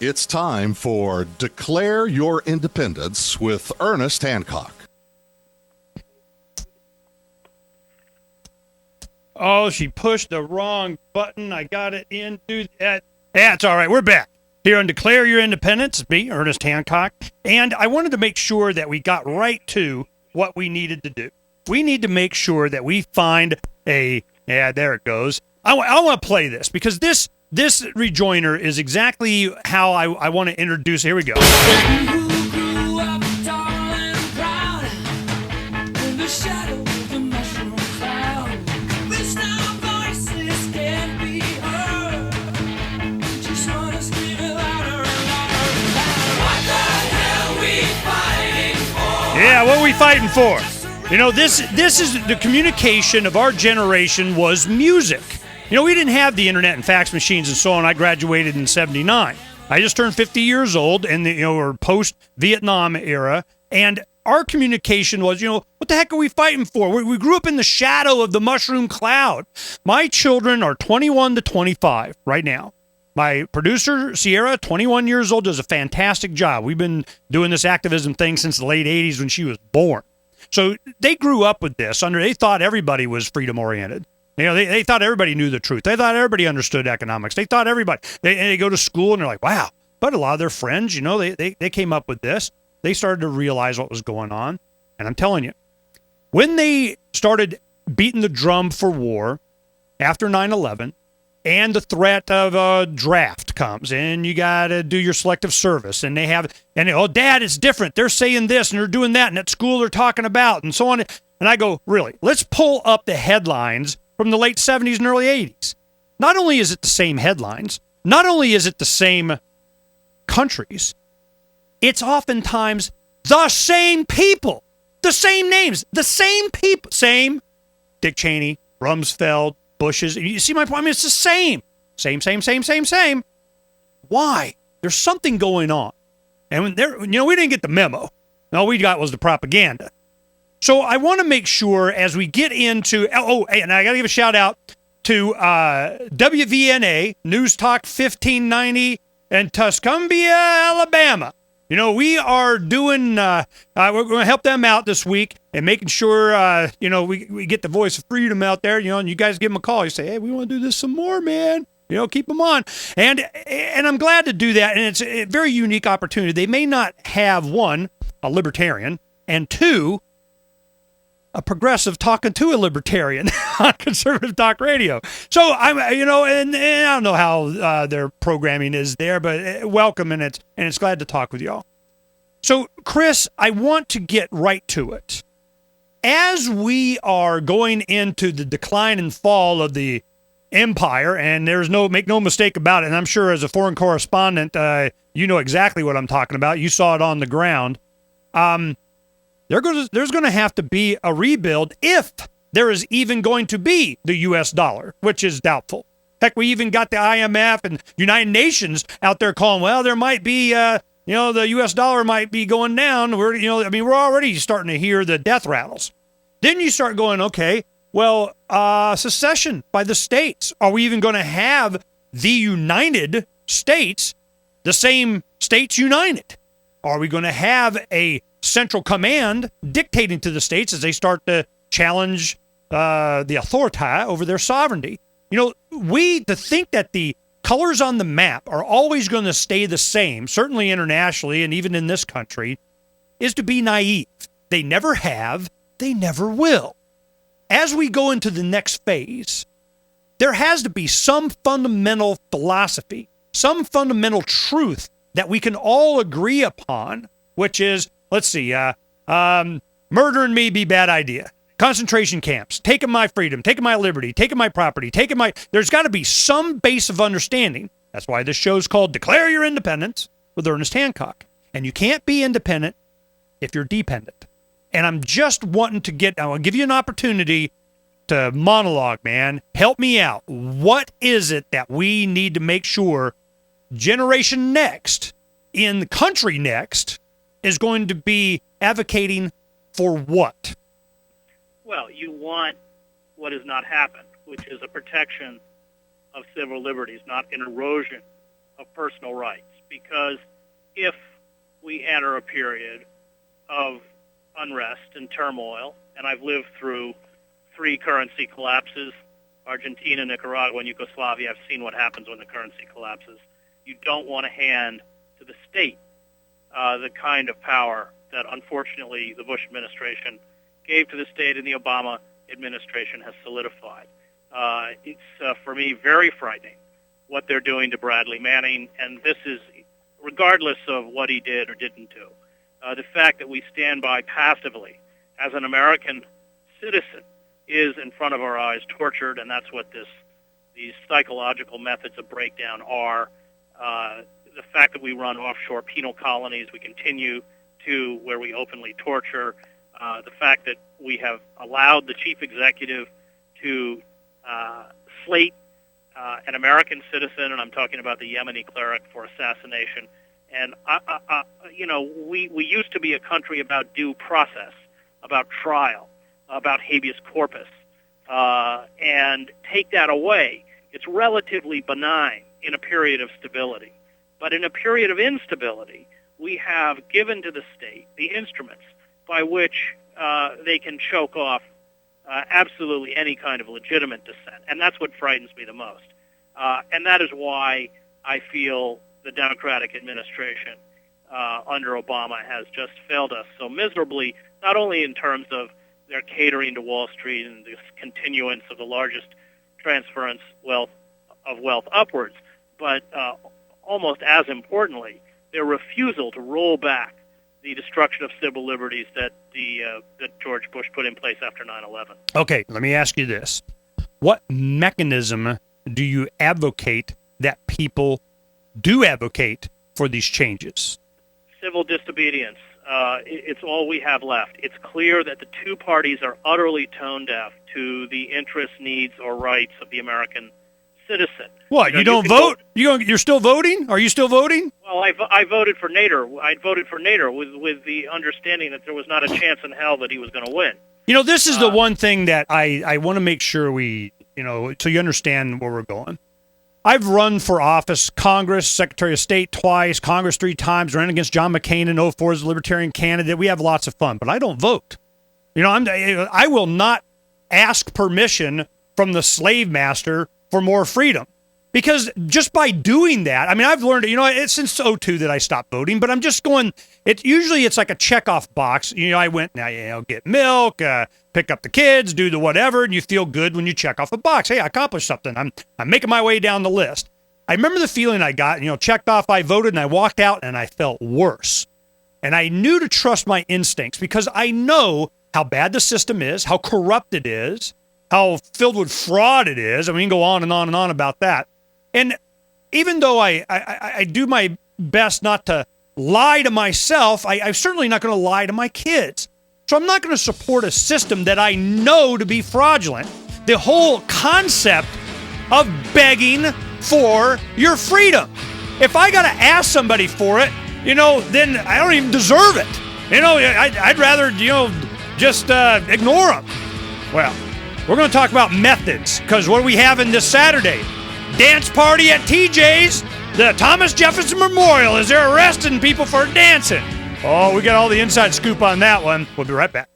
It's time for Declare Your Independence with Ernest Hancock. Oh, she pushed the wrong button. I got it into that. That's all right. We're back here on Declare Your Independence. It's me, Ernest Hancock. And I wanted to make sure that we got right to what we needed to do. We need to make sure that we find there it goes. I want to play this because this rejoinder is exactly how I want to introduce. Here we go. Yeah, what are we fighting for? You know, this is the communication of our generation was music. You know, we didn't have the internet and fax machines and so on. I graduated in 79. I just turned 50 years old and, we're post-Vietnam era. And our communication was, what the heck are we fighting for? We grew up in the shadow of the mushroom cloud. My children are 21 to 25 right now. My producer, Sierra, 21 years old, does a fantastic job. We've been doing this activism thing since the late 80s when she was born. So they grew up with this. They thought everybody was freedom-oriented. They thought everybody knew the truth. They thought everybody understood economics. They thought everybody. They go to school and they're like, wow. But a lot of their friends, they came up with this. They started to realize what was going on. And I'm telling you, when they started beating the drum for war after 9/11, and the threat of a draft comes, and you got to do your selective service, and Dad, it's different. They're saying this, and they're doing that, and at school they're talking about, and so on. And I go, really? Let's pull up the headlines from the late 70s and early 80s. Not only is it the same headlines, not only is it the same countries, it's oftentimes the same people, the same names, the same people, same Dick Cheney, Rumsfeld, Bushes. You see my point? I mean, it's the same. Same. Why? There's something going on. And we didn't get the memo. All we got was the propaganda. So I want to make sure as we get into, and I got to give a shout out to WVNA, News Talk 1590 in Tuscumbia, Alabama. We are doing, we're going to help them out this week and making sure, we get the voice of freedom out there, and you guys give them a call. You say, hey, we want to do this some more, man. Keep them on. And I'm glad to do that. And it's a very unique opportunity. They may not have, one, a libertarian, and two, a progressive talking to a libertarian on conservative talk radio. So I'm, and I don't know how their programming is there, but welcome, and it's glad to talk with y'all. So, Chris, I want to get right to it. As we are going into the decline and fall of the empire, and make no mistake about it, and I'm sure as a foreign correspondent, you know exactly what I'm talking about. You saw it on the ground. There's going to have to be a rebuild if there is even going to be the U.S. dollar, which is doubtful. Heck, we even got the IMF and United Nations out there calling, well, there might be, the U.S. dollar might be going down. We're already starting to hear the death rattles. Then you start going, okay, well, secession by the states. Are we even going to have the United States, the same states united? Are we going to have a central command dictating to the states as they start to challenge the authority over their sovereignty? To think that the colors on the map are always going to stay the same, certainly internationally and even in this country, is to be naive. They never have, they never will. As we go into the next phase, there has to be some fundamental philosophy, some fundamental truth that we can all agree upon, which is, let's see, murdering me be bad idea. Concentration camps, taking my freedom, taking my liberty, taking my property, there's got to be some base of understanding. That's why this show's called Declare Your Independence with Ernest Hancock. And you can't be independent if you're dependent. And I'm just wanting to I'll give you an opportunity to monologue, man. Help me out. What is it that we need to make sure Generation Next, in the country next, is going to be advocating for what? Well, you want what has not happened, which is a protection of civil liberties, not an erosion of personal rights. because if we enter a period of unrest and turmoil, and I've lived through 3 currency collapses, Argentina, Nicaragua, and Yugoslavia. I've seen what happens when the currency collapses. You don't want to hand to the state the kind of power that, unfortunately, the Bush administration gave to the state and the Obama administration has solidified. It's, for me, very frightening what they're doing to Bradley Manning, and this is regardless of what he did or didn't do. The fact that we stand by passively as an American citizen is in front of our eyes tortured, and that's what these psychological methods of breakdown are. The fact that we run offshore penal colonies, we continue to where we openly torture, the fact that we have allowed the chief executive to slate an American citizen, and I'm talking about the Yemeni cleric, for assassination. And, we used to be a country about due process, about trial, about habeas corpus, and take that away. It's relatively benign in a period of stability. But in a period of instability, we have given to the state the instruments by which they can choke off absolutely any kind of legitimate dissent. And that's what frightens me the most. And that is why I feel the Democratic administration under Obama has just failed us so miserably, not only in terms of their catering to Wall Street and the continuance of the largest transference of wealth upwards, but almost as importantly, their refusal to roll back the destruction of civil liberties that that George Bush put in place after 9/11. Okay, let me ask you this. What mechanism do you advocate that people do advocate for these changes? Civil disobedience. It's all we have left. It's clear that the two parties are utterly tone deaf to the interests, needs, or rights of the American citizen. What, you don't vote? You're still voting? Are you still voting? Well, I voted for Nader. I voted for Nader with the understanding that there was not a chance in hell that he was going to win. This is the one thing that I want to make sure we, so you understand where we're going. I've run for office, Congress, Secretary of State twice, Congress 3 times, ran against John McCain in 2004 as a Libertarian candidate. We have lots of fun, but I don't vote. I will not ask permission from the slave master for more freedom. Because just by doing that, I've learned, it's since 2002 that I stopped voting, but I'm just going, it's like a checkoff box. I went, get milk, pick up the kids, do the whatever, and you feel good when you check off a box. Hey, I accomplished something. I'm making my way down the list. I remember the feeling I got, checked off, I voted, and I walked out, and I felt worse. And I knew to trust my instincts because I know how bad the system is, how corrupt it is, how filled with fraud it is. We can go on and on and on about that. And even though I do my best not to lie to myself, I'm certainly not going to lie to my kids. So I'm not going to support a system that I know to be fraudulent. The whole concept of begging for your freedom. If I got to ask somebody for it, then I don't even deserve it. I'd rather, just ignore them. Well, we're going to talk about methods, because what are we having this Saturday? Dance party at TJ's. The Thomas Jefferson Memorial is they're arresting people for dancing. Oh, we got all the inside scoop on that one. We'll be right back.